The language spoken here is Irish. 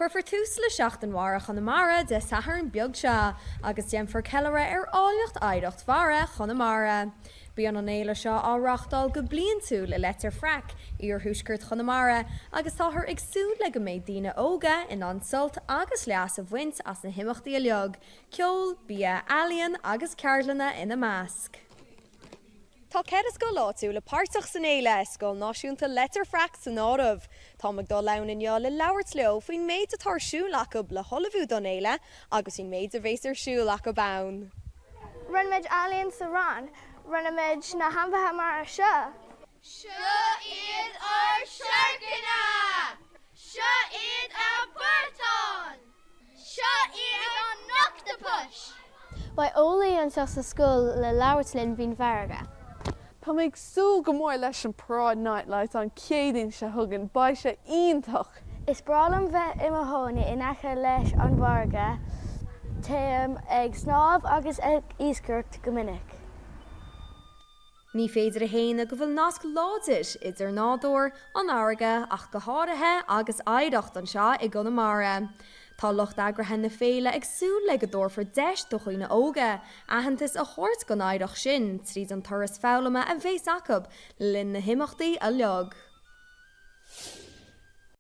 Chuirfar tús le Seachtain Mhara Chonamara de sathairn beag seo, agus déanfar céiliúradh áiliocht aireacht mhara Chonamara. Bhí an éile seo áreachtáil go bliain tú le letar fraic ar thuaisceart Conamara, agus táthar ag súil le go méid daoine óga in anseo agus leas a bhaint as na himachtaí a leog, ceol, bia, alien agus ceardlanna ina measc. Tá cead is go láú le páirteach san éile scoil náisiúnta letar fraic san áramh. Tá ag dá len inneo le labhairt leo faoin méid atá siúl acu le tholamhú don éile agus faoin méid a bhés ar siúl acu bann. Runimid alien sa ran, runimid na hambatha mar seo. Seo iad ar seirceanna! Seo iad ar burtán! Seo iad an octopus! Ba ólaí anseo sa scoil le labhairt linn bhín bharga. Tá ag súil go mór leis an prád nightlight an céadín se thugann ba sé ionintach. Is bralam bheith im a tháinig inacha leis an bharga, téim ag snámh agus ag íoscairt go minic. Ní féidir a héine go bhfuil nasc láidir idir nádóir an áirge ach go háirithe agus aireacht an seo i gConamara. Tá lucht agrathe na féile ag súil le go dóirfar deis do chuoine óga, aitheantas a chóirt go aireach sin tríd an turas fáilme a bhés acu linn na himachtaí a leog.